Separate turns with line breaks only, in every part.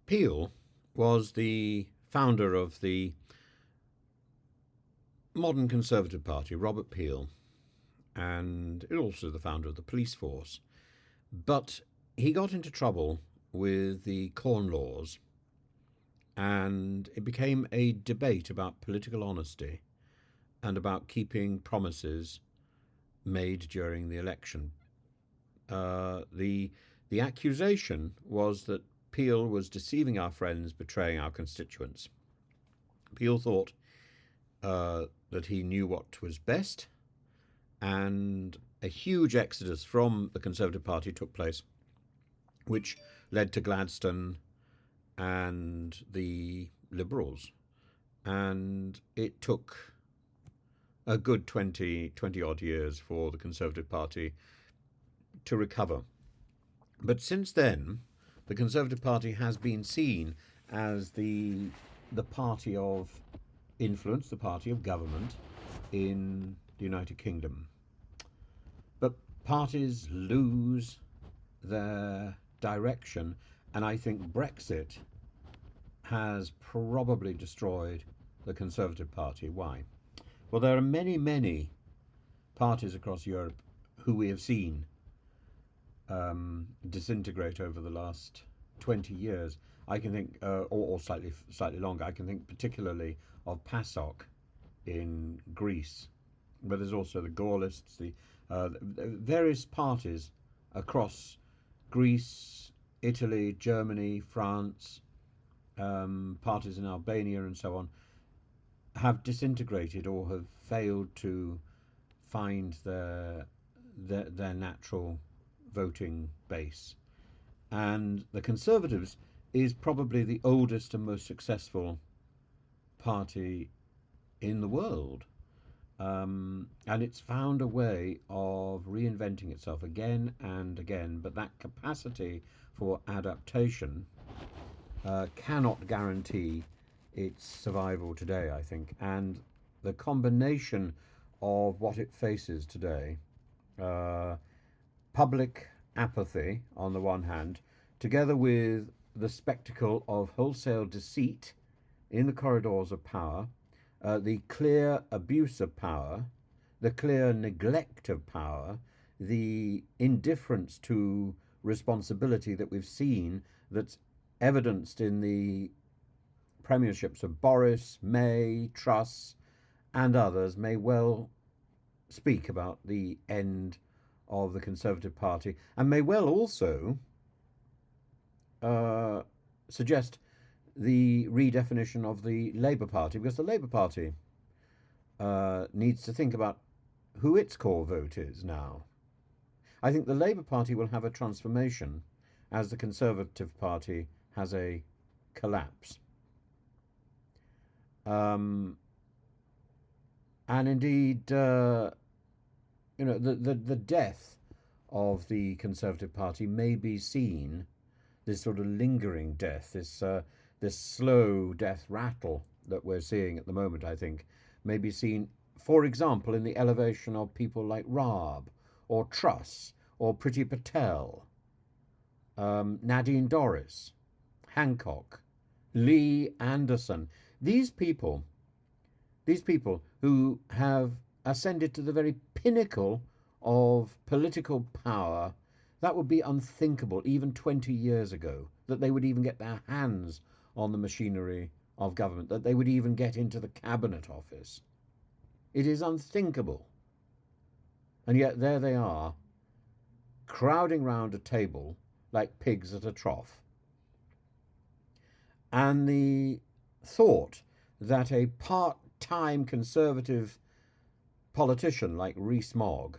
Peel was the founder of the modern Conservative Party, Robert Peel, and also the founder of the police force. But he got into trouble with the Corn Laws, and it became a debate about political honesty and about keeping promises made during the election. The accusation was that Peel was deceiving our friends, betraying our constituents. Peel thought that he knew what was best, and a huge exodus from the Conservative Party took place, which led to Gladstone and the Liberals. And it took a good 20 odd years for the Conservative Party to recover. But since then, the Conservative Party has been seen as the party of influence, the party of government in the United Kingdom. But parties lose their direction, and I think Brexit has probably destroyed the Conservative Party. Why? Well, there are many, many parties across Europe who we have seen disintegrate over the last 20 years. I can think, or slightly longer. I can think particularly of PASOK in Greece, but there's also the Gaullists, the various parties across Greece, Italy, Germany, France, parties in Albania, and so on, have disintegrated or have failed to find their natural voting base. And the Conservatives is probably the oldest and most successful party in the world. And it's found a way of reinventing itself again and again, but that capacity for adaptation cannot guarantee its survival today, I think. And the combination of what it faces today, public apathy on the one hand, together with the spectacle of wholesale deceit in the corridors of power, the clear abuse of power, the clear neglect of power, the indifference to responsibility that we've seen that's evidenced in the premierships of Boris, May, Truss, and others may well speak about the end of the Conservative Party, and may well also suggest the redefinition of the Labour Party, because the Labour Party needs to think about who its core vote is now. I think the Labour Party will have a transformation as the Conservative Party has a collapse. And indeed, the death of the Conservative Party may be seen, this sort of lingering death, this slow death rattle that we're seeing at the moment, I think, may be seen, for example, in the elevation of people like Raab or Truss or Priti Patel, Nadine Dorries, Hancock, Lee Anderson. These people who have ascended to the very pinnacle of political power, that would be unthinkable even 20 years ago, that they would even get their hands on the machinery of government, that they would even get into the cabinet office. It is unthinkable. And yet there they are, crowding round a table like pigs at a trough. And the thought that a part-time Conservative politician like Rees Mogg,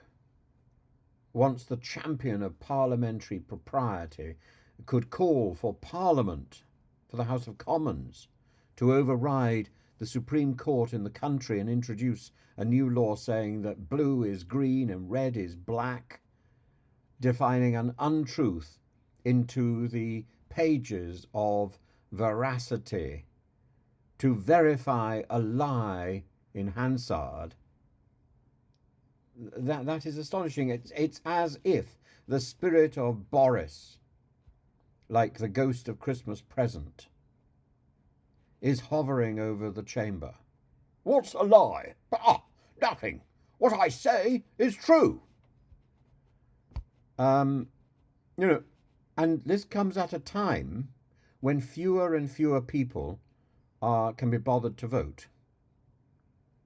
once the champion of parliamentary propriety, could call for Parliament, for the House of Commons, to override the Supreme Court in the country and introduce a new law saying that blue is green and red is black, defining an untruth into the pages of veracity, to verify a lie in Hansard. That is astonishing. It's as if the spirit of Boris like the ghost of Christmas present, is hovering over the chamber. What's a lie? Nothing. What I say is true. You know, and this comes at a time when fewer and fewer people can be bothered to vote.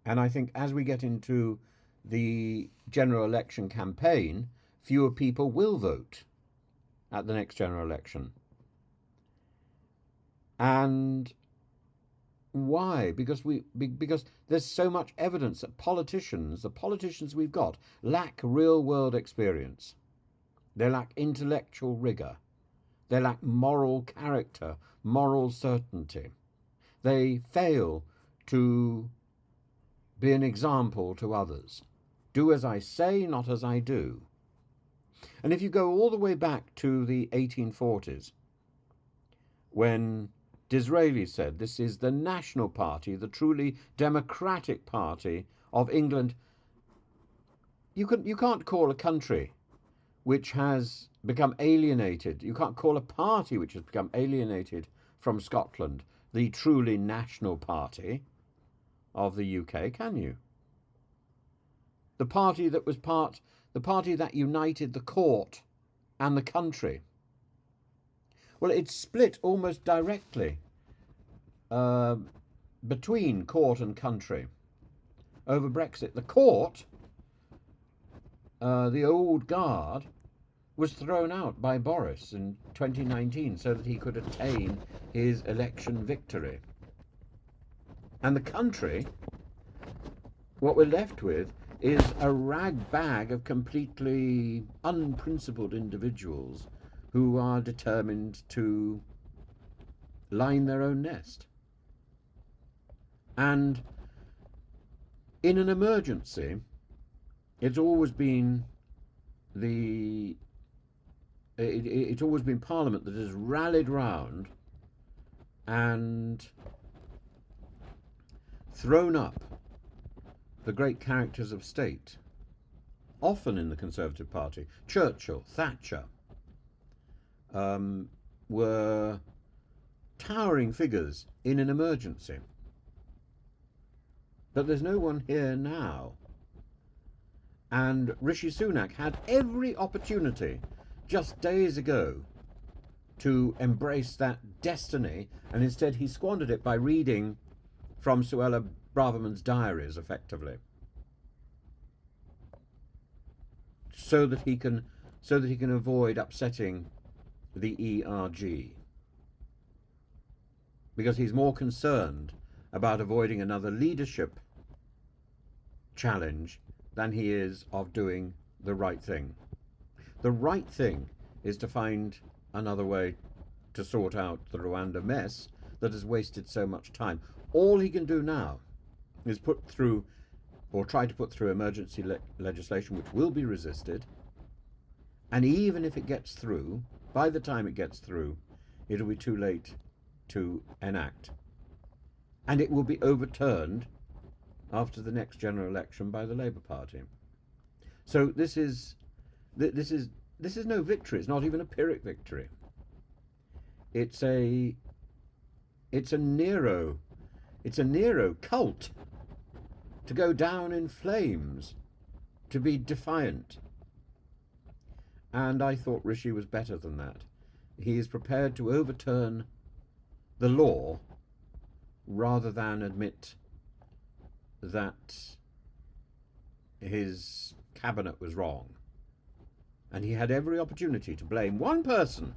And I think as we get into the general election campaign, fewer people will vote at the next general election. And why? Because there's so much evidence that the politicians we've got, lack real world experience. They lack intellectual rigor. They lack moral character, moral certainty. They fail to be an example to others. Do as I say, not as I do. And if you go all the way back to the 1840s, when Disraeli said this is the national party, the truly democratic party of England, you can't call a country which has become alienated, you can't call a party which has become alienated from Scotland the truly national party of the UK, can you? The party that united the court and the country. Well, it's split almost directly between court and country over Brexit. The court, the old guard, was thrown out by Boris in 2019 so that he could attain his election victory. And the country, what we're left with is a rag bag of completely unprincipled individuals who are determined to line their own nest. And in an emergency, it's always been it's always been Parliament that has rallied round and thrown up the great characters of state, often in the Conservative Party. Churchill, Thatcher, were towering figures in an emergency. But there's no one here now. And Rishi Sunak had every opportunity just days ago to embrace that destiny, and instead he squandered it by reading from Suella Braverman's diaries, effectively, so that he can avoid upsetting the ERG, because he's more concerned about avoiding another leadership challenge than he is of doing the right thing. The right thing is to find another way to sort out the Rwanda mess that has wasted so much time. All he can do now is put through, or try to put through, emergency legislation, which will be resisted. And even if it gets through, by the time it gets through, it'll be too late to enact. And it will be overturned after the next general election by the Labour Party. So this is no victory. It's not even a Pyrrhic victory. It's a Nero cult, to go down in flames, to be defiant. And I thought Rishi was better than that. He is prepared to overturn the law rather than admit that his cabinet was wrong. And he had every opportunity to blame one person,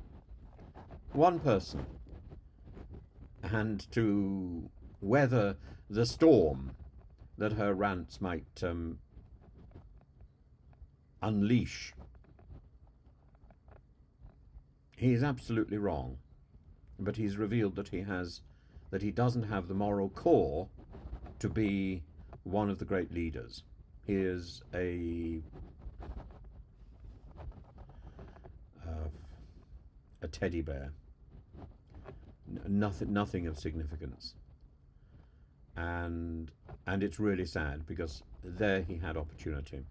and to weather the storm that her rants might unleash. He is absolutely wrong, but he's revealed that he doesn't have the moral core to be one of the great leaders. He is a teddy bear, nothing of significance, and it's really sad, because there he had opportunity.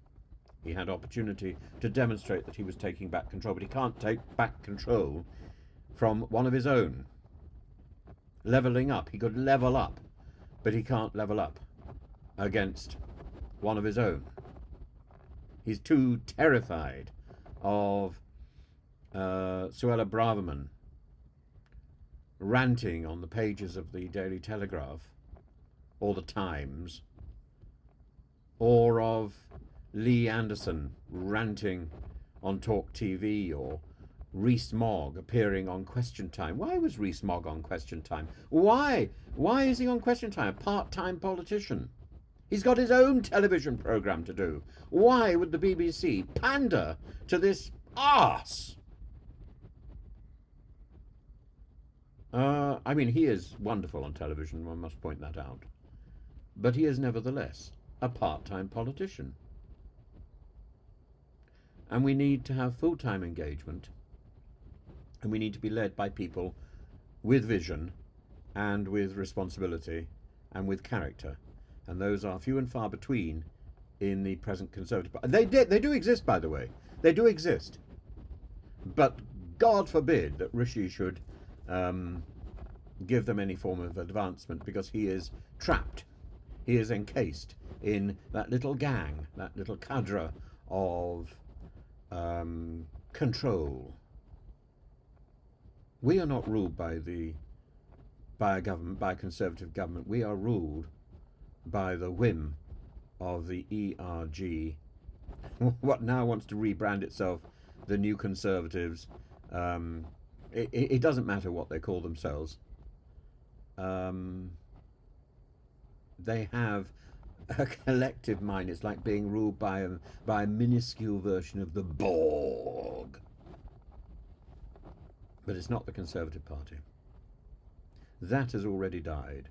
He had opportunity to demonstrate that he was taking back control, but he can't take back control from one of his own. Levelling up. He could level up, but he can't level up against one of his own. He's too terrified of Suella Braverman ranting on the pages of the Daily Telegraph or the Times, or of Lee Anderson ranting on Talk TV, or Mogg appearing on Question Time. Why was Mogg on Question Time? Why? Why is he on Question Time? A part-time politician. He's got his own television programme to do. Why would the BBC pander to this arse? I mean, he is wonderful on television, one must point that out. But he is nevertheless a part-time politician. And we need to have full-time engagement, and we need to be led by people with vision and with responsibility and with character. And those are few and far between in the present Conservative Party. They do exist, by the way. They do exist. But God forbid that Rishi should give them any form of advancement, because he is trapped. He is encased in that little gang, that little cadre of control. We are not ruled by a government, by a Conservative government. We are ruled by the whim of the ERG, what now wants to rebrand itself the New Conservatives. It doesn't matter what they call themselves. They have a collective mind. It's like being ruled by a minuscule version of the Borg. But it's not the Conservative Party. That has already died.